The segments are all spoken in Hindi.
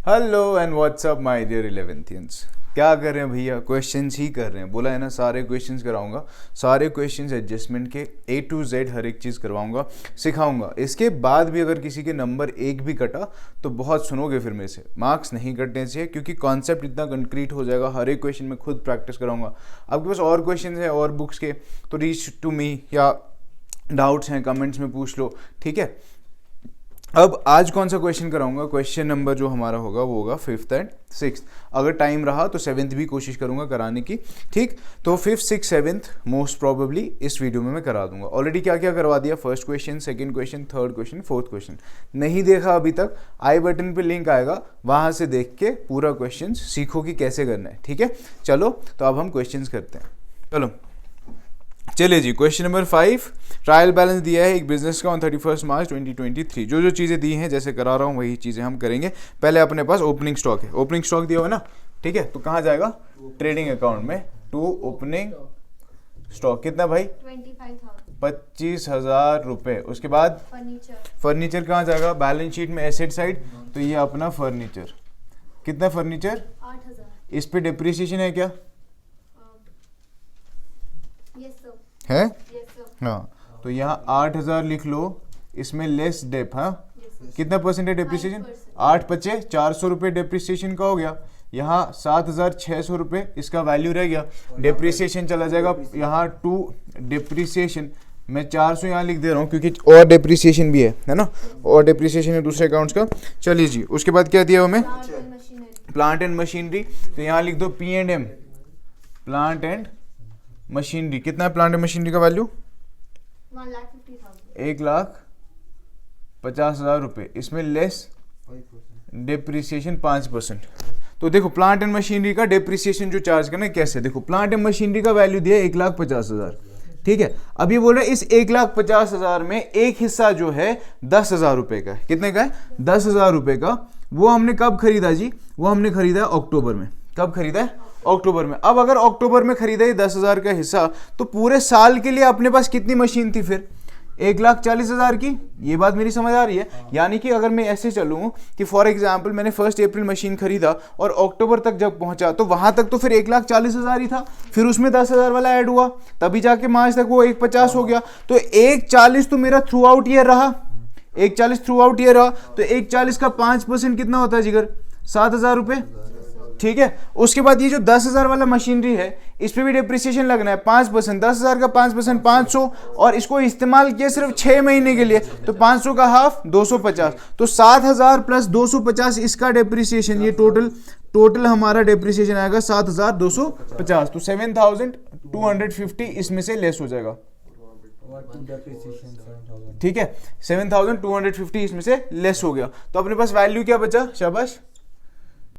Hello and what's up my dear 11th। क्या कर रहे हैं भैया? क्वेश्चंस ही कर रहे हैं, बोला है ना सारे क्वेश्चंस कराऊंगा, सारे क्वेश्चंस एडजस्टमेंट के A to Z हर एक चीज़ करवाऊंगा, सिखाऊंगा। इसके बाद भी अगर किसी के नंबर एक भी कटा तो बहुत सुनोगे फिर मेरे से, मार्क्स नहीं कटने चाहिए क्योंकि कॉन्सेप्ट इतना कंक्रीट हो जाएगा। हर एक क्वेश्चन में खुद प्रैक्टिस कराऊंगा। आपके पास और क्वेश्चन है और बुक्स के तो रीच टू मी, या डाउट्स हैं कमेंट्स में पूछ लो, ठीक है। अब आज कौन सा क्वेश्चन कराऊंगा? क्वेश्चन नंबर जो हमारा होगा वो होगा 5th and 6th। अगर टाइम रहा तो 7th भी कोशिश करूंगा कराने की, ठीक। तो 5th 6th 7th most probably इस वीडियो में मैं करा दूंगा। ऑलरेडी क्या क्या करवा दिया, first question, second question, third question, fourth question. नहीं देखा अभी तक, आई बटन पे लिंक आएगा, वहां से देख के पूरा क्वेश्चन सीखो कि कैसे करना है, ठीक है। चलो तो अब हम क्वेश्चन करते हैं। चलो चलिए जी, क्वेश्चन नंबर 5। ट्रायल बैलेंस दिया है एक बिजनेस का ऑन 31 मार्च 2023। जो जो चीज़ें दी हैं जैसे करा रहा हूँ वही चीज़ें हम करेंगे। पहले अपने पास ओपनिंग स्टॉक है, ओपनिंग स्टॉक दिया हुआ है ना, ठीक है। तो कहाँ जाएगा? ट्रेडिंग अकाउंट में, टू ओपनिंग स्टॉक। कितना भाई? 25,000 रुपये। उसके बाद फर्नीचर कहाँ जाएगा? बैलेंस शीट में एसेट साइड, तो ये अपना फर्नीचर। कितना फर्नीचर? 8,000। इस पे डिप्रिसिएशन है क्या? है? हाँ, तो यहाँ 8,000 लिख लो, इसमें लेस डेप। हाँ, कितना परसेंट है डिप्रिसिएशन? 8 पचे 400 रुपये डिप्रिसिएशन का हो गया। यहाँ 7,600 रुपये इसका वैल्यू रह गया, डिप्रिसिएशन चला जाएगा यहाँ टू डिप्रिसिएशन। मैं 400 यहाँ लिख दे रहा हूँ क्योंकि और डिप्रिसिएशन भी है ना, और डिप्रिसिएशन है दूसरे अकाउंट्स का। चलिए जी, उसके बाद क्या दिया हमें? Plant and machinery. तो यहाँ लिख दो P&M, प्लांट एंड मशीनरी। कितना है प्लांट एंड मशीनरी का वैल्यू? 1,50,000 रुपये। इसमें लेस डिप्रिसिएशन 5%। तो देखो प्लांट एंड मशीनरी का डिप्रिसिएशन जो चार्ज करना है कैसे, देखो प्लांट एंड मशीनरी का वैल्यू दिया 1,50,000, ठीक है। अब ये बोल रहे हैं इस 1,50,000 में एक हिस्सा जो है 10,000 रुपये का है। कितने का है? 10,000 रुपये का। वो हमने कब खरीदा जी? वो हमने खरीदा है अक्टूबर में। कब खरीदा है? अक्टूबर में। अब अगर अक्टूबर में खरीदा ये 10,000 का हिस्सा, तो पूरे साल के लिए अपने पास कितनी मशीन थी फिर? 1,40,000 की। ये बात मेरी समझ आ रही है? यानी कि अगर मैं ऐसे चलूँ कि फॉर एग्जांपल मैंने 1 अप्रैल मशीन खरीदा और अक्टूबर तक जब पहुंचा तो वहां तक तो फिर 1,40,000 ही था, फिर उसमें 10,000 वाला ऐड हुआ, तभी जाके मार्च तक वो 1,50 हो गया। तो 1,40 तो मेरा थ्रू आउट ईयर रहा, 1,40 थ्रू आउट ईयर रहा। तो 1,40 का 5% कितना होता है जिगर? 7,000 रुपये, ठीक है। उसके बाद ये जो 10,000 वाला मशीनरी है इस पे भी डिप्रिसिएशन लगना है 5%। 10,000 का 5% 500, और इसको इस्तेमाल किया सिर्फ 6 महीने के लिए, तो 500 का हाफ 250। तो 7,000 प्लस 250 इसका डिप्रिसिएशन, ये टोटल हमारा डिप्रिसिएशन आएगा 7,250। तो 7,250 इसमें से लेस हो जाएगा, ठीक है। 7,250 इसमें से लेस हो गया। तो अपने पास वैल्यू क्या बचा? शाबाश,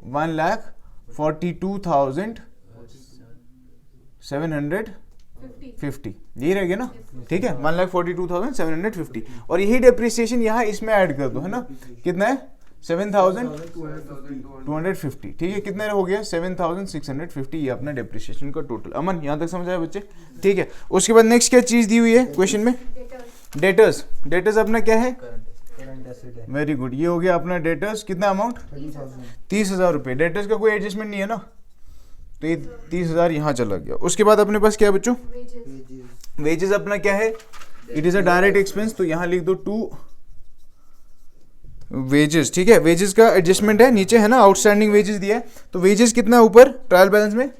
1,42,750, यही रह गया ना, ठीक है। 1,42,750, और यही डिप्रिसिएशन यहाँ इसमें ऐड कर दो, है ना। कितना है? 7,250, ठीक है। कितना हो गया? 7,650। ये अपना डिप्रिसिएशन का टोटल। अमन, यहाँ तक समझ आया बच्चे? ठीक है। उसके बाद नेक्स्ट क्या चीज दी हुई है क्वेश्चन में? डेटर्स। डेटर्स अपना क्या है? वेरी गुड, ये हो गया अपना डेटर्स। कितना अमाउंट? 30,000 रुपये। डेटर्स का कोई एडजस्टमेंट नहीं है ना, तो ये 30,000 यहाँ चला गया। उसके बाद अपने पास क्या है बच्चों? वेजेस अपना क्या है? It is a direct expense, तो यहाँ लिख दो टू वेजेस, ठीक है। वेजेस का एडजस्टमेंट है नीचे, है ना, आउटस्टैंडिंग वेजेस दिया है। तो वेजेस कितना है ऊपर ट्रायल बैलेंस में?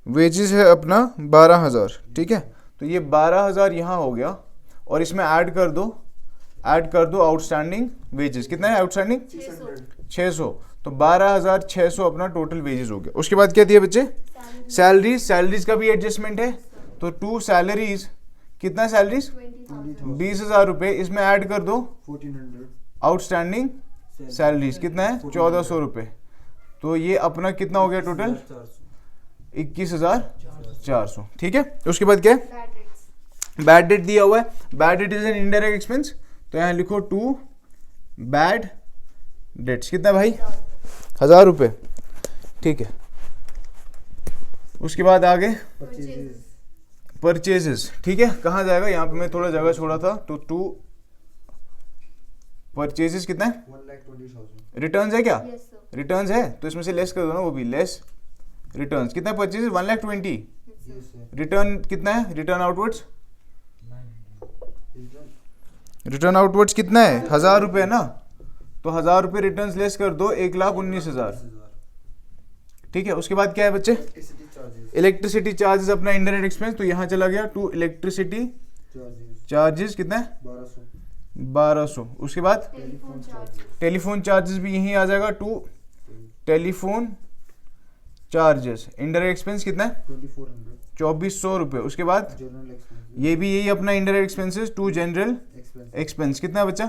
वेजेस है अपना 12,000, ठीक है। तो ये 12,000 यहाँ हो गया, और इसमें ऐड कर दो आउटस्टैंडिंग वेजेस। कितना है आउटस्टैंडिंग? 600। तो 12,600 अपना टोटल वेजेस हो गया। उसके बाद क्या दिया बच्चे? सैलरीज। सैलरीज का भी एडजस्टमेंट है, तो टू सैलरीज। कितना सैलरीज? 20,000 रुपये। इसमें ऐड कर दो आउटस्टैंडिंग सैलरीज। कितना है? 1,400 रुपये। तो ये अपना कितना हो गया टोटल? 21,400, ठीक है। उसके बाद क्या है? बैड डेट दिया हुआ है। Bad debt is an indirect expense, तो यहाँ लिखो टू बैड डेट्स। कितना भाई? 1,000 रुपये, ठीक है। उसके बाद आगे परचेजेस, ठीक है। कहाँ जाएगा? यहाँ पे मैं थोड़ा जगह छोड़ा था, तो टू परचेजेस कितना है? रिटर्न्स है क्या? Yes, sir. रिटर्न्स है तो इसमें से लेस कर दो ना, वो भी लेस रिटर्न्स। कितना परचेज? 1,20,000। Yes, sir. रिटर्न कितना है? रिटर्न आउटवर्ड्स, रिटर्न आउटवर्ड्स कितना है? 1,000 रुपये ना, तो 1,000 रुपये रिटर्न्स लेस कर दो, 1,19,000। ठीक है, उसके बाद क्या है बच्चे? इलेक्ट्रिसिटी चार्जेस अपना इंडायरेक्ट एक्सपेंस, तो यहाँ चला गया टू इलेक्ट्रिसिटी चार्जेस कितना है? 1200। उसके बाद Telephone charges. टेलीफोन चार्जेस भी यहीं आ जाएगा, to telephone charges indirect expense कितना है? 2,400 रुपये। उसके बाद ये भी यही अपना indirect expenses, to general expense कितना है बच्चा?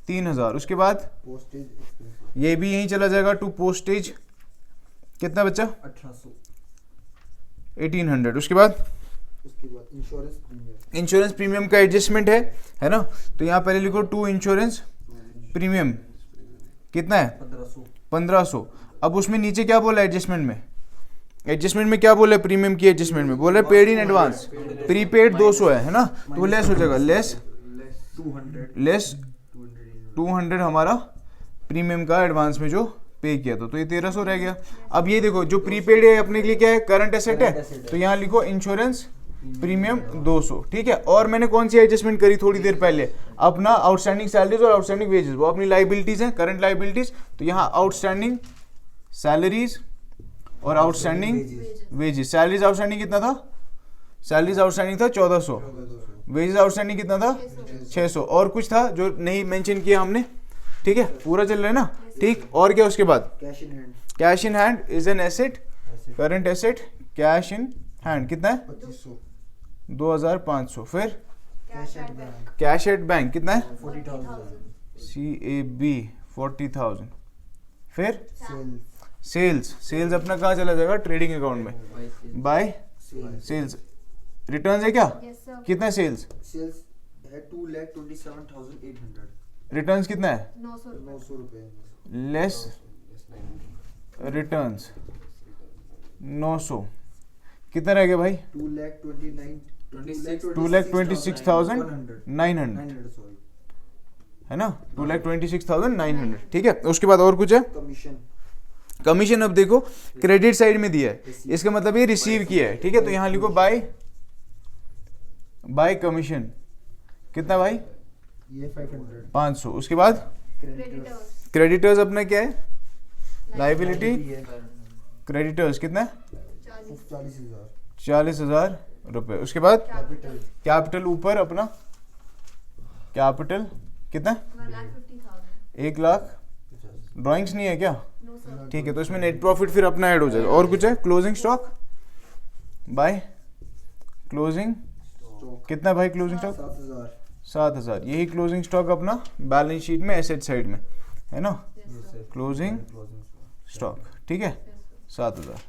3,000। उसके बाद ये भी यहीं चला जाएगा, टू पोस्टेज कितना बच्चा? 1,800। उसके बाद इंश्योरेंस प्रीमियम का एडजस्टमेंट है ना, तो यहाँ पहले लिखो टू इंश्योरेंस प्रीमियम कितना है? 1,500। अब उसमें नीचे क्या बोला एडजस्टमेंट में? एडजस्टमेंट में क्या बोला? प्रीमियम की एडजस्टमेंट में बोला पेड इन एडवांस, प्रीपेड 200 है ना, तो वो लेस हो जाएगा, लेस 200 हमारा प्रीमियम का एडवांस में जो पे किया था, तो ये 1,300 रह गया। अब ये देखो जो प्रीपेड है अपने के लिए क्या है? करंट एसेट है, तो यहाँ लिखो इंश्योरेंस प्रीमियम 200। ठीक है, और मैंने कौन सी एडजस्टमेंट करी थोड़ी देर पहले? अपना आउटस्टैंडिंग सैलरीज और आउटस्टैंडिंग वेजेस, वो अपनी लाइबिलिटीज हैं, करंट लाइबिलिटीज, तो यहाँ आउटस्टैंडिंग सैलरीज और आउटस्टैंडिंग वेजेस। सैलरीज आउटस्टैंडिंग कितना था? सैलरीज आउटस्टैंडिंग था 1,400, वेजेस आउटस्टैंडिंग कितना था? 600, और कुछ था जो नहीं मेंशन किया हमने। ठीक है, पूरा चल रहा है ना? ठीक, और क्या उसके बाद? Cash in hand is an asset, current asset, cash in hand कितना है? 2,500। फिर Cash at bank. Cash at bank कितना है? 40,000. CAB 40,000। फिर सेल्स अपना कहाँ चला जाएगा? ट्रेडिंग अकाउंट में, बाय सेल्स। रिटर्न्स है क्या? Yes, sir. कितना सेल्स? है 2,27,800। रिटर्न्स कितना है? 900 रुपए. लेस रिटर्न्स 900 कितना रह गया भाई? 2,26,900 है ना, 2,26,900। ठीक है, उसके बाद और कुछ है? कमीशन अब देखो क्रेडिट साइड में दिया है, इसका मतलब ये रिसीव किया है। ठीक है, तो यहाँ लिखो बाय कमीशन कितना भाई? ये 500। उसके बाद Creditors. क्रेडिटर्स अपना क्या है? लाइबिलिटी। क्रेडिटर्स कितना है? 40,000। 40,000 रुपए। उसके बाद Capital. कैपिटल ऊपर अपना कैपिटल कितना? 1,50,000. 1,00,000। ड्राइंग्स नहीं है क्या? No, sir. ठीक है, तो इसमें नेट प्रॉफिट फिर अपना ऐड हो जाएगा। और कुछ है? क्लोजिंग स्टॉक बाय क्लोजिंग कितना भाई? Closing stock 7,000। 7,000। यही क्लोजिंग स्टॉक अपना बैलेंस शीट में एसेट साइड में है ना, Yes, sir. Closing stock. ठीक है, Yes, sir. 7,000।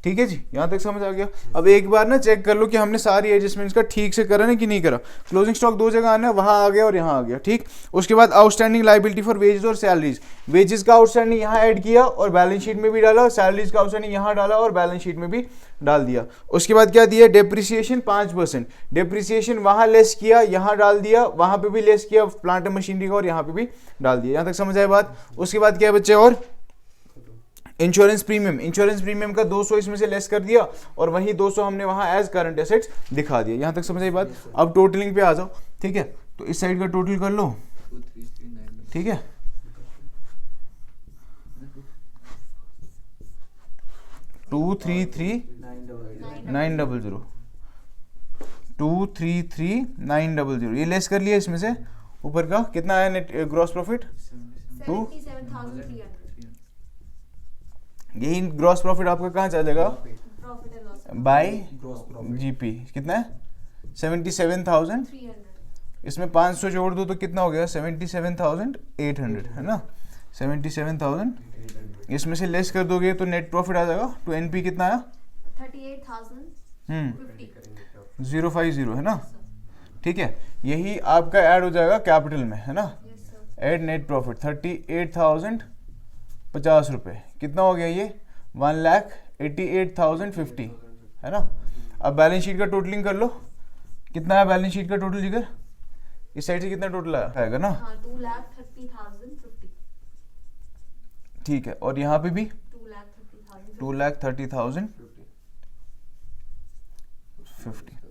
ठीक है जी, यहाँ तक समझ आ गया। अब एक बार ना चेक कर लो कि हमने सारी एडजस्टमेंट्स का ठीक से करा ना कि नहीं करा। क्लोजिंग स्टॉक दो जगह आना है, वहाँ आ गया और यहाँ आ गया। ठीक, उसके बाद आउटस्टैंडिंग लाइबिलिटी फॉर वेजेस और सैलरीज। वेजेस का आउटस्टैंडिंग यहाँ ऐड किया और बैलेंस शीट में भी डाला, सैलरीज का आउटस्टैंडिंग यहाँ डाला और बैलेंस शीट में भी डाल दिया। उसके बाद क्या दिया? डेप्रिसिएशन 5%। डेप्रिसिएशन वहाँ लेस किया, यहाँ डाल दिया, वहाँ पे भी लेस किया प्लांट एंड मशीनरी का और यहाँ पे भी डाल दिया। यहाँ तक समझ आए बात? उसके बाद क्या है बच्चे? और इंश्योरेंस प्रीमियम का 200 इसमें से लेस कर दिया और वही 200 हमने वहां एज करंट एसेट्स दिखा दिया। यहां तक समझ आई बात? अब टोटलिंग पे आ जाओ। ठीक है, तो इस साइड का टोटल कर लो। ठीक है, टू थ्री थ्री 900 233,900 ये लेस कर लिया इसमें से। ऊपर का कितना आया नेट ग्रॉस प्रॉफिट? 77,300. यही ग्रॉस प्रॉफिट आपका कहाँ चलेगा? Profit and loss. By gross GP कितना है? 77,000। 300. इसमें 500 जोड़ दो तो कितना हो गया? 77,800 है ना, 77,000। इसमें से लेस कर दोगे तो नेट प्रॉफिट आ जाएगा। तो एनपी कितना आया? 38,050. 050 है ना। ठीक है, यही आपका ऐड हो जाएगा कैपिटल में है ना। Yes, sir. Add net profit 38,050 रुपये। कितना हो गया ये? 1,88,050 है ना। अब बैलेंस शीट का टोटलिंग कर लो। कितना है बैलेंस शीट का टोटल जिगर? इस साइड से कितना टोटल आएगा ना? हाँ, 2,30,050. ठीक है, और यहाँ पे भी 2,30,000. 2,30,050.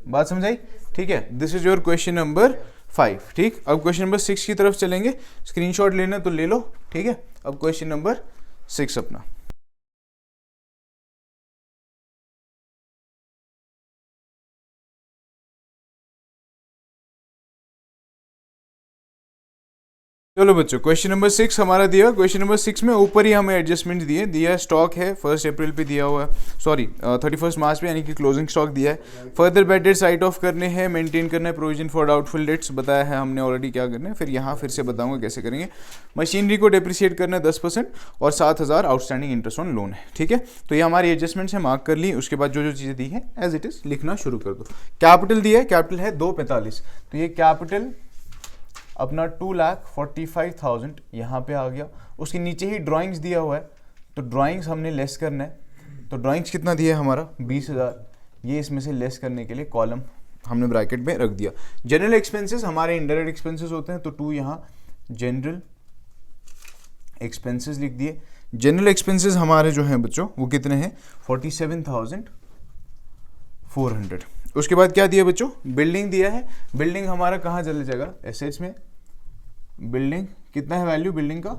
बात समझाई? ठीक है, this is your question number 5. ठीक, अब क्वेश्चन नंबर 6 की तरफ चलेंगे. स्क्रीनशॉट लेना तो ले लो. ठीक है, अब क्वेश्चन नंबर 6 अपना. चलो बच्चों, क्वेश्चन नंबर 6 हमारा दिया. क्वेश्चन नंबर 6 में ऊपर ही हमें एडजस्टमेंट दिया है. स्टॉक है 1 अप्रैल पे दिया हुआ है, सॉरी 31 मार्च पे, यानी कि क्लोजिंग स्टॉक दिया है. Further bad debts right of करने हैं, मेंटेन करना है प्रोविजन फॉर डाउटफुल डेट्स, बताया है हमने ऑलरेडी क्या करना है. फिर यहाँ फिर से बताऊंगा कैसे करेंगे. मशीनरी को डेप्रिसिएट करना है 10% और 7,000 आउटस्टैंडिंग इंटरेस्ट ऑन लोन है. ठीक है, तो ये हमारी एडजस्टमेंट है, मार्क कर ली. उसके बाद जो जो चीज़ें दी है एज इट इज़ लिखना शुरू कर दो. कैपिटल दिया है, कैपिटल है 245. तो ये कैपिटल अपना 2,45,000 यहाँ पे आ गया. उसके नीचे ही ड्राइंग्स दिया हुआ है, तो ड्राइंग्स हमने लेस करना है. तो ड्राइंग्स कितना दिया है हमारा 20,000. ये इसमें से लेस करने के लिए कॉलम हमने ब्रैकेट में रख दिया. जनरल एक्सपेंसेस हमारे इनडायरेक्ट एक्सपेंसेस होते हैं, तो 2 यहाँ जनरल एक्सपेंसेस लिख दिए. जनरल एक्सपेंसेस हमारे जो हैं बच्चों वो कितने हैं 47,400. उसके बाद क्या दिया बच्चों, बिल्डिंग दिया है. बिल्डिंग हमारा कहाँ चले जाएगा, एसेट्स में. बिल्डिंग कितना है वैल्यू बिल्डिंग का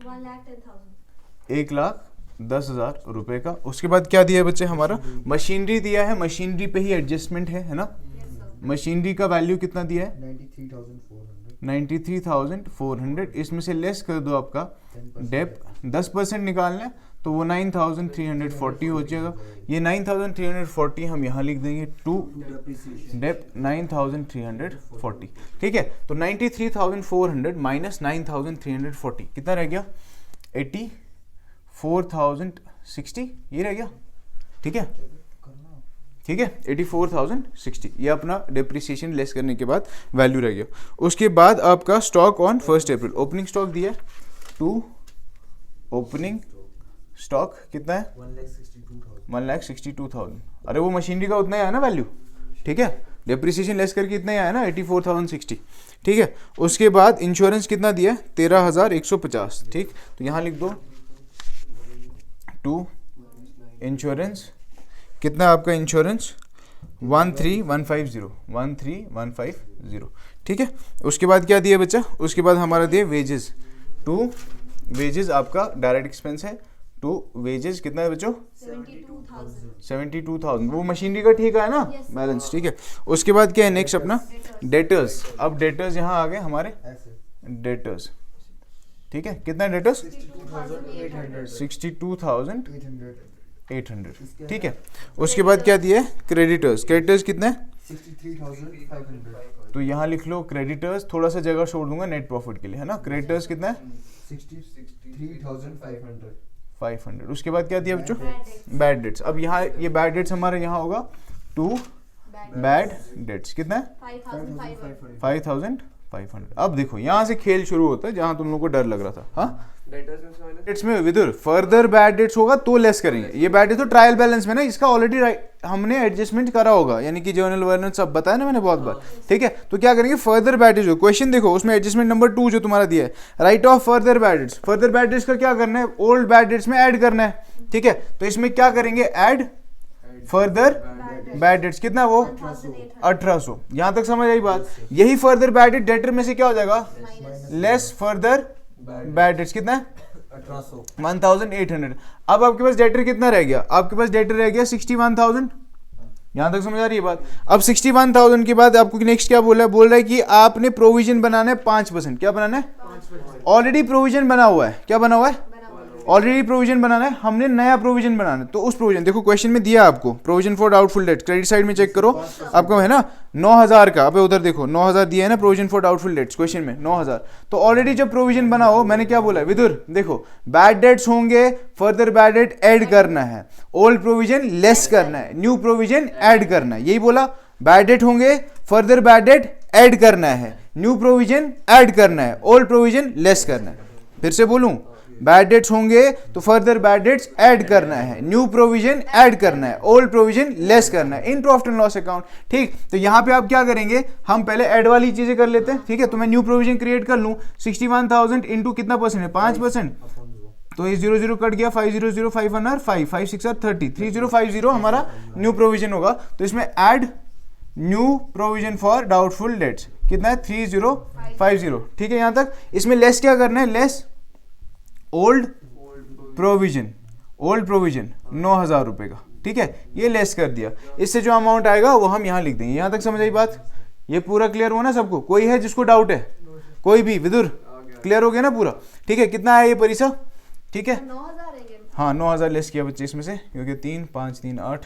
1,10,000. 1,10,000 रुपए का. उसके बाद क्या दिया है बच्चे हमारा, मशीनरी दिया है. मशीनरी पे ही एडजस्टमेंट है ना. Yes, sir. मशीनरी का वैल्यू कितना दिया है 93,400. 93,400. इसमें से लेस कर दो आपका डेप, 10% निकालना है, तो वो 9,340 हो जाएगा. ये 9,340 हम यहाँ लिख देंगे टू डेप 9,340. ठीक है, तो 93,400 माइनस 9,340 कितना रह गया 84,060. ये रह गया. ठीक है, ठीक है 84,060. ये अपना डेप्रिसिएशन लेस करने के बाद वैल्यू रह गया. उसके बाद आपका stock on 1 April, opening stock दिया है 2. ओपनिंग स्टॉक कितना है 1,62,000. अरे वो मशीनरी का उतना ही आया ना वैल्यू. ठीक है, डेप्रिसिएशन लेस करके इतना ही आया ना 84,060. ठीक है, उसके बाद इंश्योरेंस कितना दिया है 13,150. ठीक, तो यहाँ लिख दो 2 इंश्योरेंस. कितना है आपका इंश्योरेंस 13,150. ठीक है, उसके बाद क्या दिया बच्चा, उसके बाद हमारा दिया वेजेस 2. वेजेस आपका डायरेक्ट एक्सपेंस है. 2 वेजेस कितना है बच्चों 72,000. 72,000. वो मशीनरी का ठीक है ना Yes, sir. बैलेंस. ठीक है, उसके बाद क्या है नेक्स्ट अपना डेटर्स. अब डेटर्स यहाँ आ गए हमारे डेटर्स. ठीक है, कितना है डेटर्स 62,800. ठीक है, उसके बाद क्या दिया है क्रेडिटर्स. क्रेडिटर्स कितना है 63,500. तो यहाँ लिख लो क्रेडिटर्स, थोड़ा सा जगह छोड़ दूंगा नेट प्रॉफिट के लिए, है ना. क्रेडिटर्स कितना है 63,500. 500. उसके बाद क्या दिया बच्चों Bad debts. Bad debts. अब यहाँ ये बैड डेट्स हमारे यहाँ होगा 2 Bad बैड डेट्स. कितना है 5,500. 5,500. अब देखो यहाँ से खेल शुरू होता है जहाँ तुम लोगों को डर लग रहा था. हाँ, डेट्स में विदुर फर्दर बैड डेट्स होगा तो लेस करेंगे. ये बैड डेट्स तो ट्रायल बैलेंस में ना, इसका ऑलरेडी हमने एडजस्टमेंट करा होगा, यानी कि जर्नल वर्नल सब बताया ना मैंने बहुत बार. ठीक है, तो क्या करेंगे फर्दर बैड डेट्स. क्वेश्चन देखो उसमें एडजस्टमेंट नंबर 2 जो तुम्हारा दिया है, right of further bad debts. Further bad debts का क्या करना है, ओल्ड बैड डेट्स में ऐड करना है. ठीक है, तो इसमें क्या करेंगे ऐड फर्दर बैड डेट्स. कितना है वो 1,800. 1800. यहां तक समझ आई बात. यही फर्दर बैड डेट डेटर में से क्या हो जाएगा लेस फर्दर बैड डेट्स. कितना है 1,800. अब आपके पास डेटर कितना रह गया, आपके पास डेटर रह गया 61,000. यहां तक समझ आ रही है बात. अब 61,000 के बाद आपको नेक्स्ट क्या बोल रहा है कि आपने प्रोविजन बनाना है 5%. क्या बनाना है ऑलरेडी प्रोविजन बना हुआ है. क्या बना हुआ है ऑलरेडी प्रोविजन बनाना है, हमने नया प्रोविजन बनाना है. तो उस प्रोविजन देखो क्वेश्चन में दिया आपको provision for doubtful debt. Credit side में चेक करो आपको है ना 9,000 का. अब उधर देखो 9,000 दिया है ना provision for doubtful debts question में 9,000. तो ऑलरेडी जब प्रोविजन बना हो, मैंने क्या बोला विदुर देखो बैड डेट्स होंगे, फर्दर बैड डेट ऐड करना है, ओल्ड प्रोविजन लेस करना है, न्यू प्रोविजन ऐड करना है. यही बोला, बैड डेट होंगे, फर्दर बैड डेट ऐड करना है, न्यू प्रोविजन ऐड करना है, ओल्ड प्रोविजन लेस करना है. फिर से बोलूं बैड डेट्स होंगे तो फर्दर बैड डेट्स ऐड करना है, न्यू प्रोविजन ऐड करना है, ओल्ड प्रोविजन लेस करना है in profit and loss account. ठीक, तो यहाँ पे आप क्या करेंगे, हम पहले ऐड वाली चीजें कर लेते हैं। ठीक है, तो मैं न्यू प्रोविजन क्रिएट कर लूँ, 61,000 इंटू कितना परसेंट है, 5%, तो ये 0 कट गया, 500 5 1 5 5 6 30, 3050 हमारा न्यू प्रोविजन होगा। तो इसमें add new provision for doubtful debts कितना है, 3050। ठीक है, यहां तक। इसमें लेस क्या करना है, less old provision, old provision 9,000 रुपए का। ठीक है, ये लेस कर दिया, इससे जो अमाउंट आएगा वो हम यहां लिख देंगे। यहां तक समझ आई बात, ये पूरा क्लियर हुआ ना सबको? कोई है जिसको डाउट है, कोई भी? विदुर क्लियर हो गया ना पूरा? ठीक है, कितना है ये परीक्षा? ठीक है, 9,000 है ये। हाँ 9,000 लेस किया बच्चे इसमें से, क्योंकि 3 5 3 8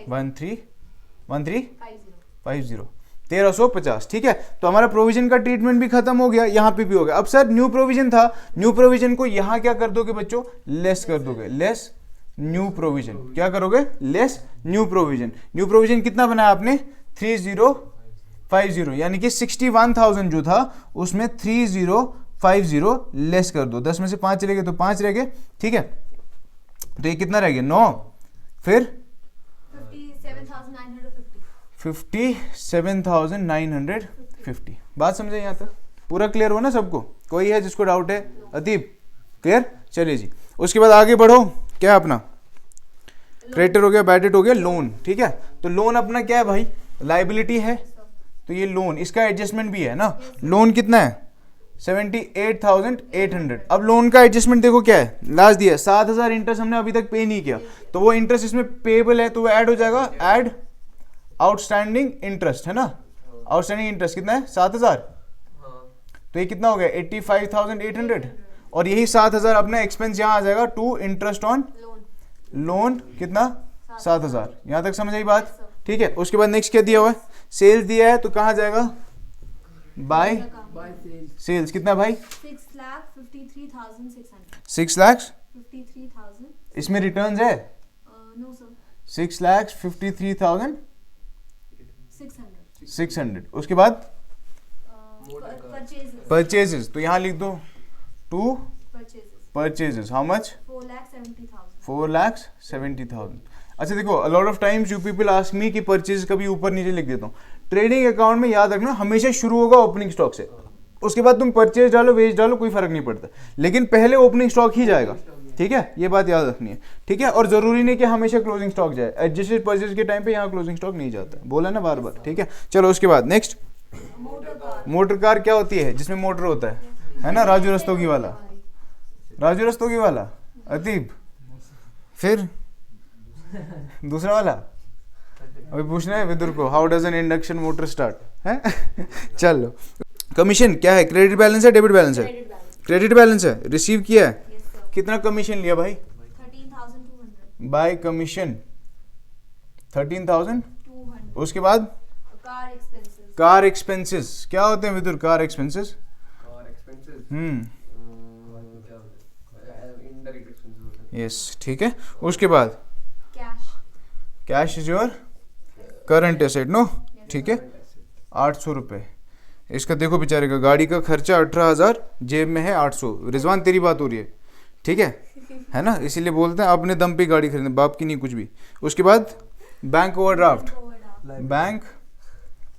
1350 1350। ठीक है, तो हमारा प्रोविजन का ट्रीटमेंट भी खत्म हो गया, यहाँ पे भी हो गया। अब सर न्यू प्रोविजन था, न्यू प्रोविजन को यहाँ क्या कर दोगे बच्चों, लेस कर दोगे, लेस न्यू प्रोविजन। क्या करोगे, less new provision. New provision कितना बनाया आपने, 3050, यानी कि 61,000 जो था उसमें 3050 लेस कर दो। 10 में से 5 चले गए तो 5 रह गए। ठीक है, तो ये कितना रह गया, 9, फिर 57,950। बात समझे यहाँ तक? पूरा क्लियर हो ना सबको? कोई है जिसको डाउट है? अतीब क्लियर? चलिए जी, उसके बाद आगे बढ़ो। क्या अपना क्रेडिटर हो गया, बैडेट हो गया, लोन। ठीक है, तो लोन अपना क्या है भाई, लाइबिलिटी है, तो ये लोन, इसका एडजस्टमेंट भी है ना। लोन कितना है, 78,800। अब लोन का एडजस्टमेंट देखो क्या है, लास्ट दिया 7,000 इंटरेस्ट हमने अभी तक पे नहीं किया, तो वो इंटरेस्ट इसमें पेएबल है, तो वो ऐड हो जाएगा, ऐड आउटस्टैंडिंग इंटरेस्ट, है ना। आउटस्टैंडिंग इंटरेस्ट कितना है, 7,000, तो ये कितना हो गया, 85,800। और यही 7,000 अपना एक्सपेंस यहाँ आ जाएगा टू इंटरेस्ट ऑन लोन, कितना, 7,000। यहाँ तक समझ आई बात? ठीक है, उसके बाद नेक्स्ट क्या दिया हुआ है, सेल्स दिया है, तो कहाँ जाएगा, बाय सेल्स। कितना भाई, 6,53,600। इसमें रिटर्न्स है, नो सर, 6,53,600। उसके बाद परचेजेस, तो यहाँ लिख दो टू परचेजेस, हाउ मच, 4,70,000। अच्छा देखो, a lot of times you people ask me कि परचेज कभी ऊपर नीचे लिख देता हूँ। ट्रेडिंग अकाउंट में याद रखना हमेशा शुरू होगा ओपनिंग स्टॉक से, उसके बाद तुम परचेज डालो, वेज डालो, कोई फर्क नहीं पड़ता, लेकिन पहले ओपनिंग स्टॉक ही जाएगा। ठीक है, ये बात याद रखनी है। ठीक है, और जरूरी नहीं कि हमेशा क्लोजिंग स्टॉक जाए, एडजस्टेड परचेज के टाइम पे यहाँ क्लोजिंग स्टॉक नहीं जाता है, बोला ना बार बार। ठीक है, चलो उसके बाद नेक्स्ट, मोटर कार क्या होती है, जिसमें मोटर होता है ना, राजू रस्तोगी वाला, राजू रस्तोगी वाला, अतीब, फिर दूसरा वाला अभी पूछना है विदुर को, how does N induction motor start है। चलो, कमीशन क्या है, क्रेडिट बैलेंस है, डेबिट बैलेंस है, क्रेडिट बैलेंस है, रिसीव किया है, कितना कमीशन लिया भाई, 13,200 बाय कमीशन 13,200। उसके बाद कार एक्सपेंसेस क्या होते हैं विदुर, कार एक्सपेंसेस, यस, ठीक है। उसके बाद cash is your current asset, no, ठीक है, 800 रुपये। इसका देखो बेचारे का गाड़ी का खर्चा 18,000, जेब में है 800। रिजवान तेरी बात हो रही है, ठीक है ना, इसीलिए बोलते हैं अपने दम पे गाड़ी खरीदने, बाप की नहीं कुछ भी। उसके बाद बैंक ओवरड्राफ्ट, बैंक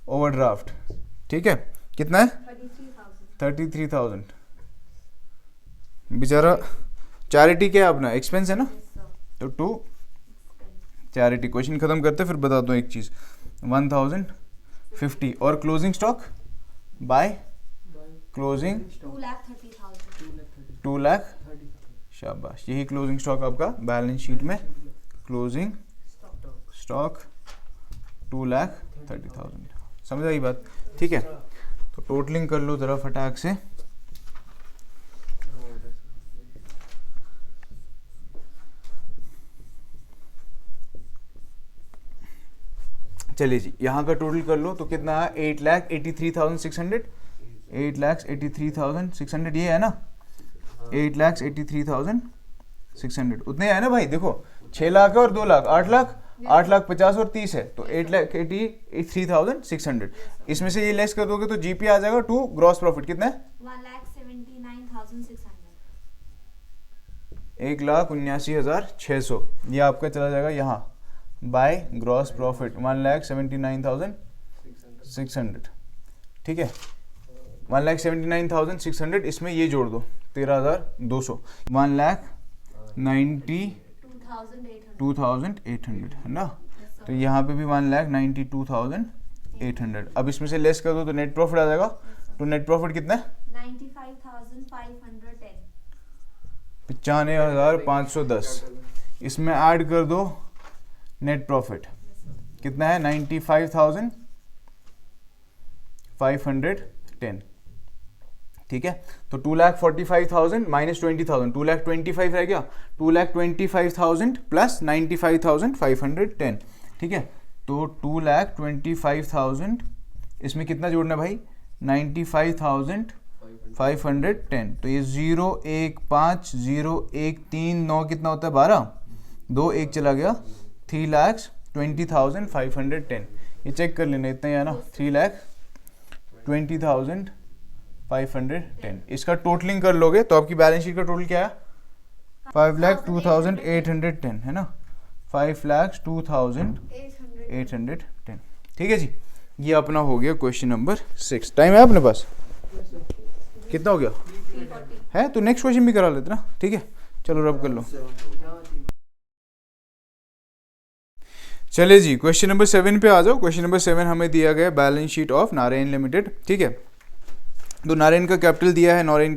ओवरड्राफ्ट, ठीक है, कितना है, 33,000। बेचारा चैरिटी क्या है अपना, एक्सपेंस है ना, तो टू चैरिटी। क्वेश्चन खत्म करते फिर बताता हूँ एक चीज़, 1,050। और closing stock by closing 2 lakh, शाबाश, यही क्लोजिंग स्टॉक आपका बैलेंस शीट में, क्लोजिंग स्टॉक 2,30,000। समझ आई बात? ठीक है, तो टोटलिंग कर लो ज़रा फटाक से। चलिए जी, यहाँ का टोटल कर लो तो कितना है, 8,83,600, 8,83,600, ये है ना, 8,83,600 उतने है ना भाई। देखो 6 लाख है और 2 लाख, 8 लाख, 8,50,000 और 30 है, तो 8,83,600। इसमें से ये लेस कर दोगे तो जीपी आ जाएगा टू ग्रॉस प्रॉफिट कितना है, 1,79,600 ये आपका चला जाएगा यहाँ बाय ग्रॉस प्रॉफिट 1,79,600, ठीक है 1,79,600, इसमें ये जोड़ दो 13,200, 1,92,800 है ना, तो यहाँ पे भी 1,92,800। अब इसमें से लेस कर दो तो नेट प्रॉफिट आ जाएगा, तो नेट प्रॉफिट कितना है 95,510। 95,510, इसमें ऐड कर दो नेट प्रॉफिट कितना है 95,510, ठीक है। तो 2,45,000 माइनस 20,000, 2,25,000 रह गया, 2,25,000 प्लस 95,510, ठीक है। तो 2,25,000 इसमें कितना जोड़ना भाई 95,510, तो ये 0 1 5 0 1 3 9 कितना होता है 12, 2 1 चला गया 3,20,510, ये चेक कर लेना इतना ही है ना 3,20,510। इसका टोटलिंग कर लोगे तो आपकी बैलेंस शीट का टोटल क्या है 5,02,810 है ना, 5,02,810, ठीक है जी। ये अपना हो गया क्वेश्चन नंबर 6। टाइम है अपने पास कितना हो गया 340। है, तो नेक्स्ट क्वेश्चन भी करा लेते ना, ठीक है चलो रब कर लो। चले जी क्वेश्चन नंबर 7 पे आ जाओ। क्वेश्चन नंबर 7 हमें दिया गया balance sheet of Narayan limited, ठीक है। तो नारायण का कैपिटल दिया है, नारायण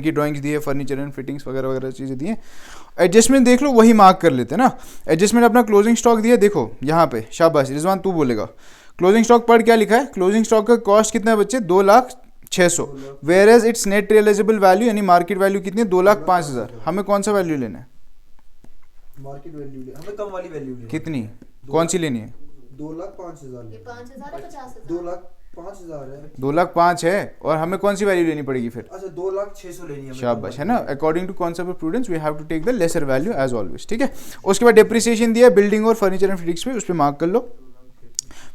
की ड्राइंग्स दी है, फर्नीचर एंड फिटिंग्स वगैरह वगैरह चीज़ें दी हैं। एडजस्टमेंट देख लो, वही मार्क कर लेते हैं ना। एडजस्टमेंट अपना क्लोजिंग स्टॉक दिया, देखो यहाँ पे, शाबाश रिजवान तू बोलेगा। क्लोजिंग स्टॉक पर क्या लिखा है, क्लोजिंग स्टॉक का कॉस्ट कितना है बच्चे 2,06,000, whereas its net realisable value यानी मार्केट वैल्यू कितनी है 2,05,000। हमें कौन सा वैल्यू लेना है, मार्केट वैल्यू हमें कम वाली वैल्यू कितनी, कौन सी लेनी है 2,05,000 ये 5,000 है 50,000। 2,05,000 है, 2,05,000 है, और हमें कौन सी वैल्यू लेनी पड़ेगी फिर, अच्छा 2,06,000 लेनी है हमें। शाबाश है ना। According to concept of prudence we have to take the lesser value as always, ठीक है। उसके बाद डेप्रिसिएशन दिया है बिल्डिंग और फर्नीचर एंड फिटिंग्स पे, उस पर मार्क कर लो।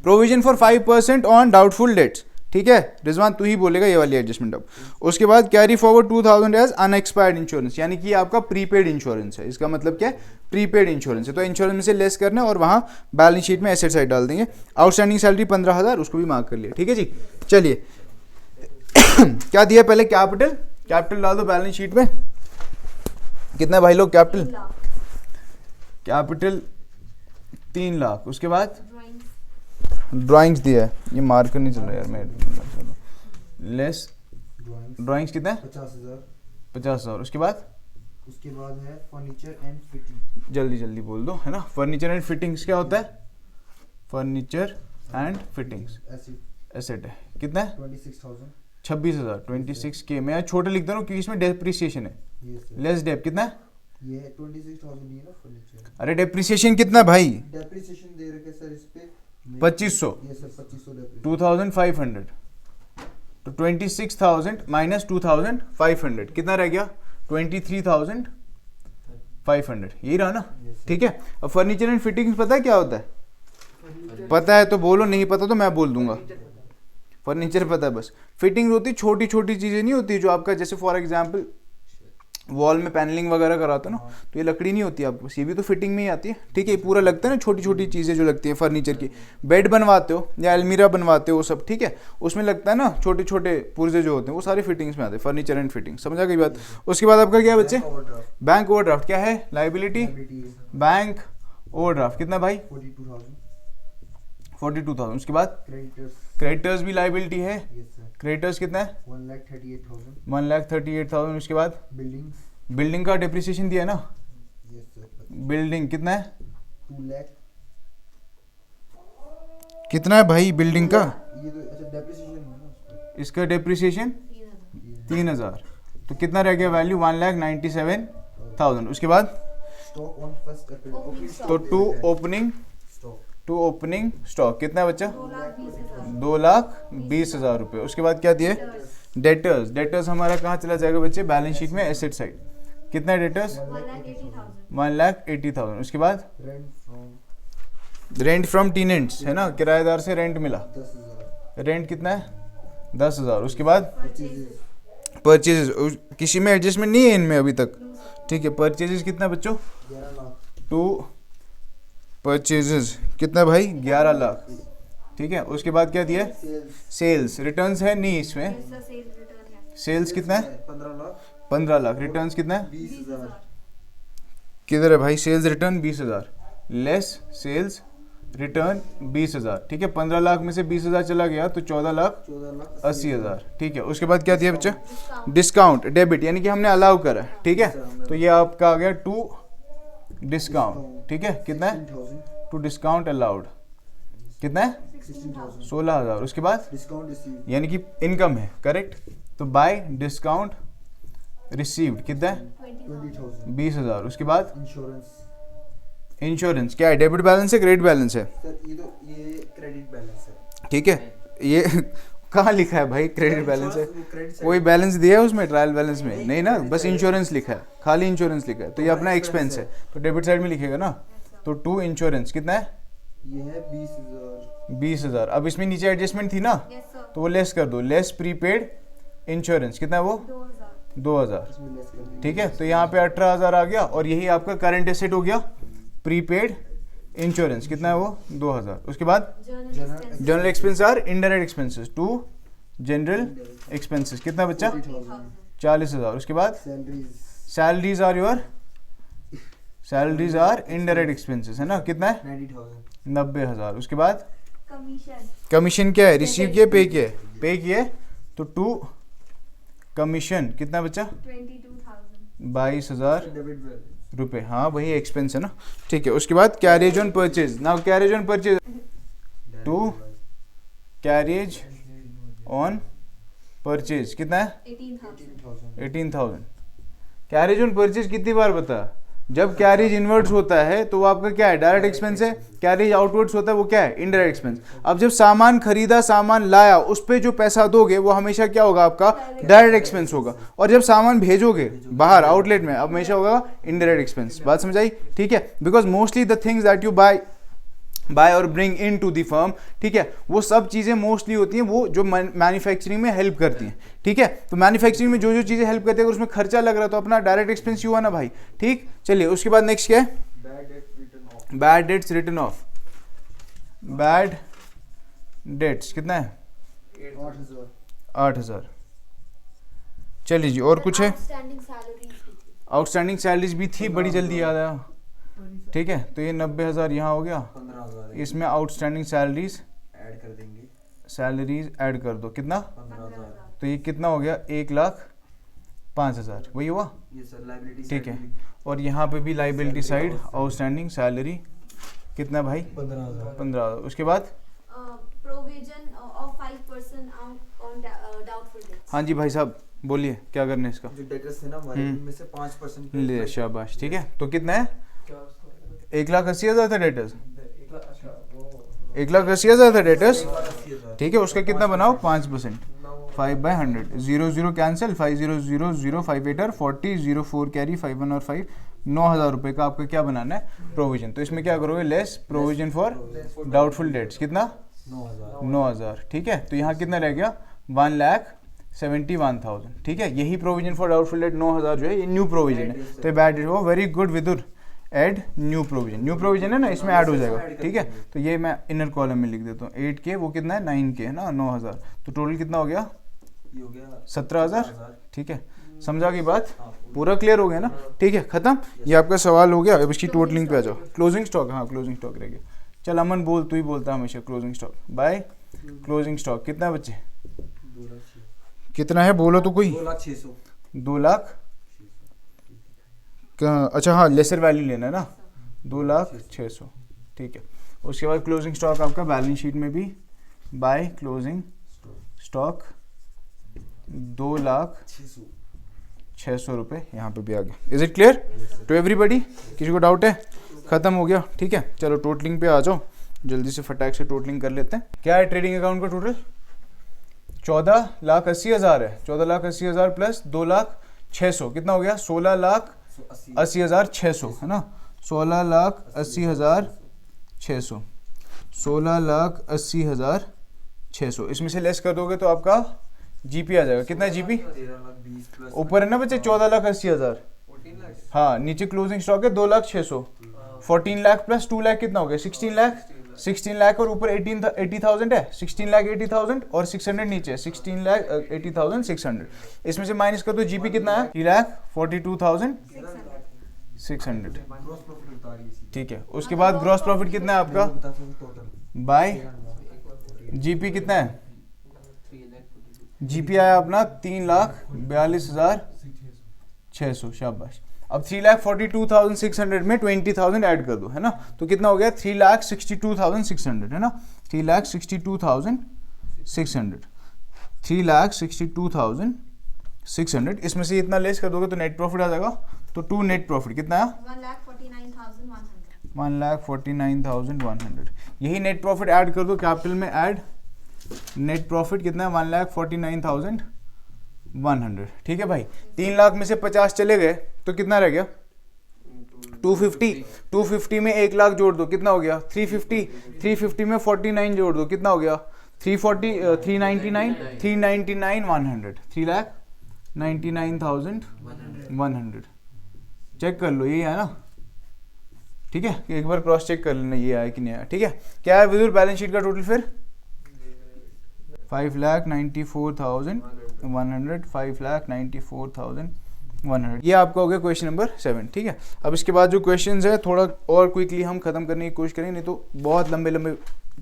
Provision for 5% on doubtful debts, ठीक है रिजवान तू ही बोलेगा ये वाली एडजस्टमेंट। अब उसके बाद carry forward 2,000 as unexpired insurance, यानी कि आपका प्रीपेड इंश्योरेंस है। इसका मतलब क्या है, प्रीपेड इंश्योरेंस है, तो इंश्योरेंस में से लेस करना है और वहाँ बैलेंस शीट में एसेट साइड डाल देंगे। आउटस्टैंडिंग सैलरी 15,000, उसको भी मार्क कर लिया, ठीक है जी। चलिए क्या दिया पहले, कैपिटल डाल दो बैलेंस शीट में, कितना है भाई लोग कैपिटल, 3 लाख। कैपिटल 3 लाख। उसके बाद ड्राइंग्स ड्राइंग्स दिया है, ये मार्कर नहीं चल रहा यार मैं, लेस ड्राइंग्स कितना है 50,000। 50,000। उसके बाद है फर्नीचर एंड फिटिंग, जल्दी बोल दो है ना। फर्नीचर एंड फिटिंग्स क्या होता है, फर्नीचर एंड फिटिंग्स एसेट है, कितना है 26,000। 26,000, 26 के। मैं छोटे लिख दे रहा हूँ क्योंकि इसमें डेप्रिसिएशन है, लेस डेप कितना है, ये 26,000 ही है ना फर्नीचर। अरे डेप्रिसिएशन कितना है भाई, डेप्रिसिएशन दे रखे सर इस पे 2500, ये सर 2500 डेप्रिसिएशन 2,500, तो 26,000 माइनस 2,500 कितना रह गया 23,500, यही रहा ना, ठीक है। अब फर्नीचर एंड फिटिंग्स पता है क्या होता है, पता है तो बोलो, नहीं पता तो मैं बोल दूंगा। फर्नीचर पता है बस, फिटिंग होती है छोटी छोटी चीज़ें नहीं होती जो आपका, जैसे फॉर एग्जांपल वॉल में पैनलिंग वगैरह कराते हो ना, तो ये लकड़ी नहीं होती आपको, ये भी तो फिटिंग में ही आती है, ठीक है। पूरा लगता है ना, छोटी छोटी चीज़ें जो लगती हैं फर्नीचर की, बेड बनवाते हो या अलमीरा बनवाते हो सब, ठीक है, उसमें लगता है ना छोटे छोटे पुर्जे जो होते हैं, वो सारे फिटिंग्स में आते हैं, फर्नीचर एंड फिटिंग, समझा गई बात। उसके बाद आपका क्या बच्चे, बैंक ओवरड्राफ्ट क्या है, लाइबिलिटी बैंक ओवरड्राफ्ट कितना भाई 42,000। उसके बाद क्रेडिटर्स भी लाइबिलिटी है, क्रेडिटर्स कितना है 1,38,000। उसके बाद बिल्डिंग का डेप्रिसिएशन दिया है ना, बिल्डिंग कितना है 2 लाख। कितना है भाई बिल्डिंग का, ये तो अच्छा डेप्रिसिएशन है ना उसका, इसका डेप्रिसिएशन 3,000, तो कितना रह गया वैल्यू 1,97,000। उसके बाद स्टॉक ऑन फर्स्ट कैपिटल, तो टू ओपनिंग स्टॉक कितना है बच्चा 2,20,000। 2,20,000 रुपये। उसके बाद क्या दिए, डेटर्स हमारा कहाँ चला जाएगा बच्चे, बैलेंस शीट में एसेट साइड, कितना है डेटर्स 1,80,000। उसके बाद रेंट फ्रॉम टीनेंट्स है ना, किराएदार से रेंट मिला, 10,000। रेंट कितना है 10,000। उसके बाद परचेजेस, किसी में एडजस्टमेंट नहीं है इनमें अभी तक, ठीक है। परचेजेस कितना बच्चों? 11 लाख। टू परचेजेस कितना भाई? 11 लाख, ठीक है। उसके बाद क्या दिया? सेल्स। रिटर्न्स है नहीं इसमें, ऐसा सेल रिटर्न है। सेल्स कितना है? 15 लाख। 15 लाख। रिटर्न्स कितना है? 20,000। किधर है भाई? Sales return 20,000 less sales return 20,000, ठीक है। 15 लाख में से 20,000 चला गया तो 14,80,000, ठीक है। उसके बाद क्या दिया बच्चा? डिस्काउंट, डेबिट, यानी कि हमने अलाउ करा, ठीक है। तो ये आपका आ गया टू डिस्काउंट, ठीक है। कितना है? 16,000। टू डिस्काउंट अलाउड कितना है? 16,000। 16,000। उसके बाद डिस्काउंट रिसीव यानी कि इनकम है, करेक्ट। तो बाय डिस्काउंट रिसीव्ड कितना है? 20,000। 20,000। उसके बाद इंश्योरेंस। इंश्योरेंस क्या है? डेबिट बैलेंस है, क्रेडिट बैलेंस है? सर ये क्रेडिट बैलेंस है। ठीक है। ये कहाँ लिखा है भाई क्रेडिट बैलेंस है? वो क्रेडिट कोई बैलेंस दिया है उसमें ट्रायल बैलेंस में? नहीं ना, बस इंश्योरेंस लिखा है, खाली इंश्योरेंस लिखा है। तो ये अपना एक्सपेंस है, तो डेबिट साइड में लिखेगा ना। तो टू इंश्योरेंस कितना है? ये है 20,000। 20,000। अब इसमें नीचे एडजस्टमेंट थी ना, यस सर। तो वो लेस कर दो। लेस प्रीपेड इंश्योरेंस कितना है वो? 2000। 2,000, इसमें लेस कर देंगे। ठीक है। तो यहाँ पे 18,000 आ गया और यही आपका करंट एसेट हो गया। प्रीपेड इंश्योरेंस कितना है वो? 2,000। उसके बाद general expense are indirect expenses to general expenses कितना बच्चा? 40,000। 40,000। उसके बाद salaries salaries are your, salaries are indirect expenses है ना, कितना है? 90,000। 90,000। उसके बाद कमीशन। कमीशन क्या है? रिसीव किए, पे किए? पे किए तो टू कमीशन कितना बच्चा? 22,000। 22,000 डेबिट बैलेंस। रुपए, हाँ वही एक्सपेंस है ना, ठीक है। उसके बाद carriage on purchase. Now carriage on purchase to carriage on purchase कितना है? 18,000। 18,000। कैरेज ऑन परचेज कितनी बार बता? जब कैरेज इनवर्ड्स होता है तो वो आपका क्या है? डायरेक्ट एक्सपेंस है। कैरेज आउटवर्ड्स होता है वो क्या है? Indirect expense. अब जब सामान खरीदा, सामान लाया, उस पे जो पैसा दोगे वो हमेशा क्या होगा? आपका डायरेक्ट एक्सपेंस होगा। और जब सामान भेजोगे बाहर आउटलेट में, अब हमेशा होगा इनडायरेक्ट एक्सपेंस। बात समझ आई? ठीक है। Because mostly the things that you buy or bring into the firm, ठीक है, वो सब चीज़ें मोस्टली होती हैं वो जो मैन्युफैक्चरिंग में हेल्प करती हैं, ठीक है। तो मैन्युफैक्चरिंग में जो जो चीज़ें हेल्प करती है, अगर उसमें खर्चा लग रहा है तो अपना डायरेक्ट एक्सपेंस ही हुआ ना भाई, ठीक। चलिए उसके बाद नेक्स्ट क्या है? Bad debt return of. Bad debts return of. Bad debts कितना है? 8,000। 8,000। चलिए जी, और कुछ है? आउटस्टैंडिंग सैलरीज भी थी। आउटस्टैंडिंग सैलरीज भी थी, बड़ी जल्दी याद आया, ठीक है। तो ये 90,000 यहाँ हो गया। 15,000 इसमें आउटस्टैंडिंग सैलरीज ऐड कर देंगे। सैलरीज ऐड कर दो, कितना? 15,000। तो ये कितना हो गया? 1,05,000, वही हुआ, ये सर लायबिलिटी ठीक है। और यहाँ पे भी लाइबिलिटी साइड आउटस्टैंडिंग सैलरी कितना भाई? 15,000। 15,000। उसके बाद provision of 5% on doubtful dates. हाँ जी भाई साहब बोलिए, क्या करना है इसका? जो डेटर्स थे ना हमारे, उनमें से 5% ले शाबाश, ठीक है। तो कितना है? 1,80,000 था डेटर्स। 1,80,000 था डेटर्स, ठीक है। उसका कितना बनाओ? 5%। 5/100, 0 कैंसिल, 5000 58 और 40 04 कैरी 51 और 5 9,000 रुपए का आपका क्या बनाना है? प्रोविजन। तो इसमें क्या करोगे? Less provision for doubtful debts कितना? 9,000, ठीक है। तो यहाँ कितना रह गया? 1,71,000, ठीक है। यही प्रोविजन फॉर डाउटफुल डेट 9,000 जो है ये न्यू प्रोविजन है। तो बैड डेट हो, वेरी गुड विदुर, add new provision. New provision है ना, इसमें ऐड हो जाएगा, ठीक है। तो ये मैं इनर कॉलम में लिख देता हूँ। 8K वो कितना है? 9K है ना, 9,000। तो टोटल कितना हो गया? ये हो गया 17,000, ठीक है। समझा की बात? पूरा क्लियर हो गया ना, ठीक है। खत्म, ये आपका सवाल हो गया। अब इसकी टोटलिंग पे आ जाओ। क्लोजिंग स्टॉक, हाँ क्लोजिंग स्टॉक रह गया। चल अमन बोल, तू ही बोलता हमेशा closing stock. By closing stock कितना है बच्चे? 2,00,000। कितना है बोलो तो कोई? 2,06,000। 2 लाख का, अच्छा हाँ लेसर वैल्यू लेना है ना, 2,06,000, ठीक है। उसके बाद क्लोजिंग स्टॉक आपका बैलेंस शीट में भी बाय क्लोजिंग स्टॉक 2,06,000 रुपये यहाँ पे भी आ गया। Is it clear to everybody? किसी को डाउट है? खत्म हो गया, ठीक है। चलो टोटलिंग पे आ जाओ, जल्दी से फटाक से टोटलिंग कर लेते हैं। क्या है ट्रेडिंग अकाउंट का टोटल? 14,80,000 है। 14,80,000 प्लस 2,06,000 कितना हो गया? 16,80,600 है ना, 16,80,600, 16,80,600। इसमें से लेस कर दोगे तो आपका जीपी आ जाएगा। कितना है जीपी? 13,20,000 प्लस ऊपर है ना बच्चे 14,80,000, हाँ नीचे क्लोजिंग स्टॉक है 2,06,000, 14 लाख प्लस 2 लाख कितना हो गया 16 लाख, 16 लाख और ऊपर 80,000 है, 16 लाख 80,000 और 600 नीचे 16 लाख 80,600। इसमें से माइनस कर दो जीपी कितना है 3,42,600। ग्रॉस प्रॉफिट उतार ली इसी। ठीक है, उसके बाद ग्रॉस प्रॉफिट कितना है आपका बता सकते टोटल बाय जीपी कितना है, जीपी आया अपना 3,42,600। शाबाश। अब 3,42,600 में 20,000 ऐड कर दो, है ना, तो कितना हो गया 3,62,600, है ना, 3,62,600, 3,62,600। इसमें से इतना लेस कर दोगे तो नेट प्रॉफिट आ जाएगा। तो टू नेट प्रॉफिट कितना है 1,49,100। 1,49,100। यही नेट प्रॉफिट ऐड कर दो कैपिटल में, ऐड नेट प्रॉफिट कितना है 1,49,100। ठीक है भाई, 3 लाख में से 50 चले गए तो कितना रह गया 250। 250 में 1 लाख जोड़ दो कितना हो गया 350। 350 में 49 जोड़ दो कितना हो गया 340, 399, 399,100, 3,99,100। चेक कर लो, यही है ना। ठीक है, एक बार क्रॉस चेक कर लेना ये आया कि नहीं आया। ठीक है, क्या है विजुअल बैलेंस शीट का टोटल फिर 5,94,100, 5,94,100। ये आपका हो गया क्वेश्चन नंबर 7। ठीक है, अब इसके बाद जो क्वेश्चंस है थोड़ा और क्विकली हम खत्म करने की कोशिश करेंगे, नहीं तो बहुत लंबे लंबे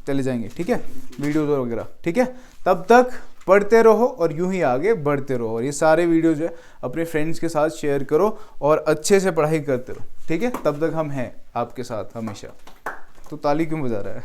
चले जाएंगे। ठीक है, वीडियोज वगैरह। ठीक है, तब तक पढ़ते रहो और यूं ही आगे बढ़ते रहो, और ये सारे वीडियोज जो है अपने फ्रेंड्स के साथ शेयर करो और अच्छे से पढ़ाई करते रहो। ठीक है, तब तक हम हैं आपके साथ हमेशा। तो ताली क्यों बजा रहा है